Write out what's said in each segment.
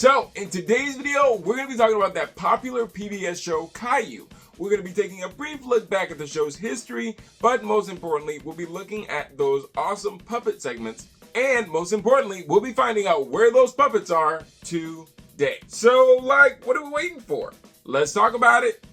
So, in today's video, we're going to be talking about that popular PBS show, Caillou. We're going to be taking a brief look back at the show's history, but most importantly, we'll be looking at those awesome puppet segments, and most importantly, we'll be finding out where those puppets are today. So, what are we waiting for? Let's talk about it.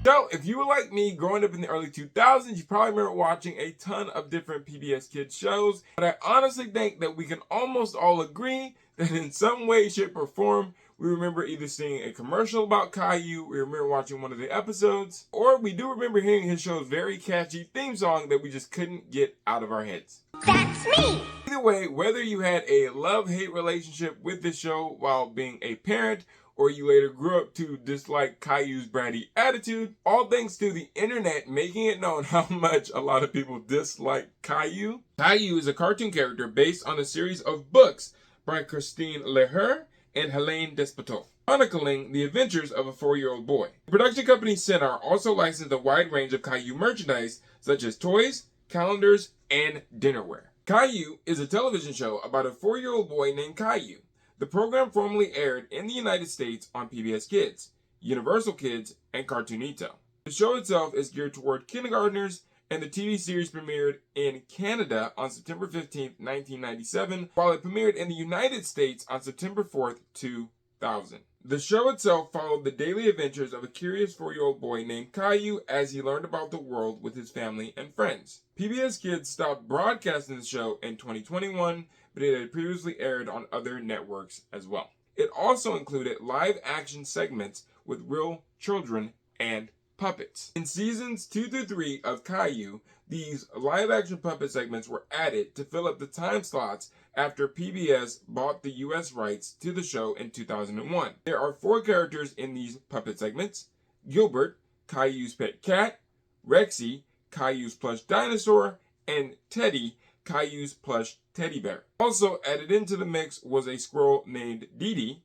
So, if you were like me growing up in the early 2000s, you probably remember watching a ton of different PBS Kids shows, but I honestly think that we can almost all agree that in some way, shape, or form, we remember either seeing a commercial about Caillou, we remember watching one of the episodes, or we do remember hearing his show's very catchy theme song that we just couldn't get out of our heads. That's me! Either way, whether you had a love-hate relationship with this show while being a parent, or you later grew up to dislike Caillou's bratty attitude, all thanks to the internet making it known how much a lot of people dislike Caillou. Caillou is a cartoon character based on a series of books by Christine Leher and Helene Despoteau, chronicling the adventures of a 4-year-old boy. The production company Cinar also licensed a wide range of Caillou merchandise, such as toys, calendars, and dinnerware. Caillou is a television show about a 4-year-old boy named Caillou. The program formerly aired in the United States on PBS Kids, Universal Kids, and Cartoonito. The show itself is geared toward kindergartners, and the TV series premiered in Canada on September 15, 1997, while it premiered in the United States on September 4th, 2000. The show itself followed the daily adventures of a curious 4-year-old boy named Caillou as he learned about the world with his family and friends. PBS Kids stopped broadcasting the show in 2021, but it had previously aired on other networks as well. It also included live-action segments with real children and puppets. In seasons 2 through 3 of Caillou, these live-action puppet segments were added to fill up the time slots after PBS bought the US rights to the show in 2001. There are 4 characters in these puppet segments: Gilbert, Caillou's pet cat; Rexy, Caillou's plush dinosaur; and Teddy, Caillou's plush teddy bear. Also added into the mix was a squirrel named Dee Dee.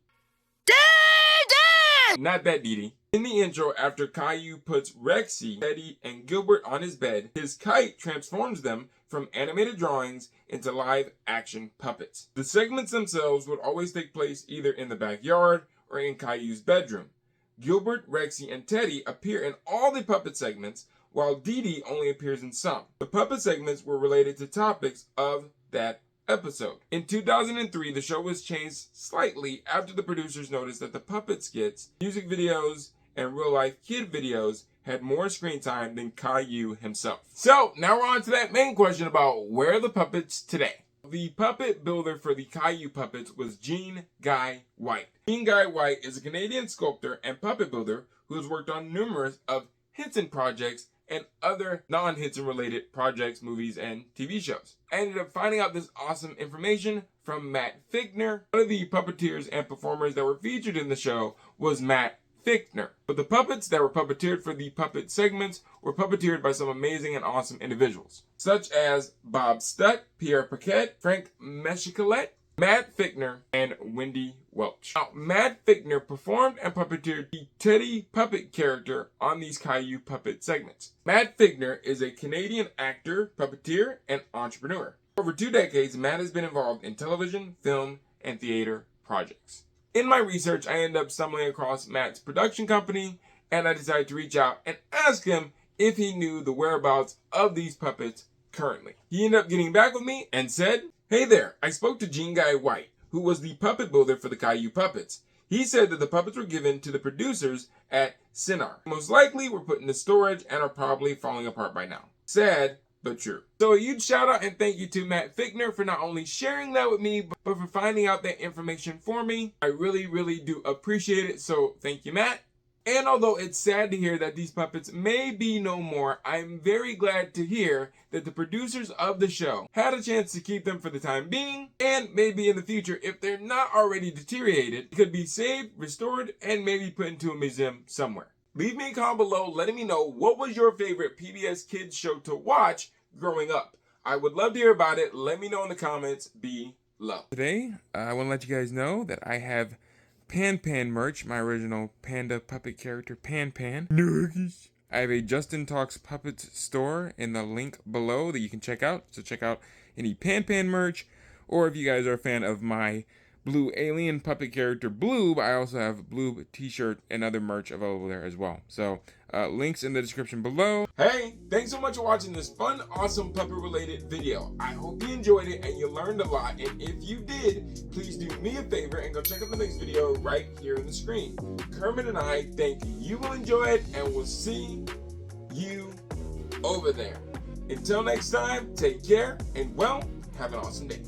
Not that Dee Dee. In the intro, after Caillou puts Rexy, Teddy, and Gilbert on his bed, his kite transforms them from animated drawings into live-action puppets. The segments themselves would always take place either in the backyard or in Caillou's bedroom. Gilbert, Rexy, and Teddy appear in all the puppet segments, while Dee Dee only appears in some. The puppet segments were related to topics of that episode. In 2003, the show was changed slightly after the producers noticed that the puppet skits, music videos, and real-life kid videos had more screen time than Caillou himself. So, now we're on to that main question about where are the puppets today? The puppet builder for the Caillou puppets was Jean Guy White. Jean Guy White is a Canadian sculptor and puppet builder who has worked on numerous of Henson projects and other non-Henson related projects, movies, and TV shows. I ended up finding out this awesome information from Matt Ficner. One of the puppeteers and performers that were featured in the show was Matt Ficner. But the puppets that were puppeteered for the puppet segments were puppeteered by some amazing and awesome individuals, such as Bob Stutt, Pierre Paquette, Frank Meschicolet, Matt Ficner, and Wendy Welch. Now, Matt Ficner performed and puppeteered the Teddy puppet character on these Caillou puppet segments. Matt Ficner is a Canadian actor, puppeteer, and entrepreneur. For over 2 decades, Matt has been involved in television, film, and theater projects. In my research, I ended up stumbling across Matt's production company, and I decided to reach out and ask him if he knew the whereabouts of these puppets currently. He ended up getting back with me and said, "Hey there, I spoke to Jean Guy White, who was the puppet builder for the Caillou puppets. He said that the puppets were given to the producers at Cinar. Most likely were put into storage and are probably falling apart by now. Sad, but true." So a huge shout out and thank you to Matt Ficner for not only sharing that with me, but for finding out that information for me. I really, really do appreciate it, so thank you, Matt. And although it's sad to hear that these puppets may be no more, I'm very glad to hear that the producers of the show had a chance to keep them for the time being, and maybe in the future, if they're not already deteriorated, could be saved, restored, and maybe put into a museum somewhere. Leave me a comment below letting me know what was your favorite PBS Kids show to watch growing up. I would love to hear about it. Let me know in the comments below. Today, I want to let you guys know that I have Pan Pan merch, my original panda puppet character, Pan Pan. Nuggies. I have a Justin Talks Puppets store in the link below that you can check out. So check out any Pan Pan merch or if you guys are a fan of my Blue alien puppet character Bloob, I also have Bloob t-shirt and other merch available there as well. So links in the description below. Hey, thanks so much for watching this fun, awesome puppet related video. I hope you enjoyed it and you learned a lot, and if you did, please do me a favor and go check out the next video right here on the screen. Kermit and I think you will enjoy it, and we'll see you over there. Until next time, take care and, well, have an awesome day.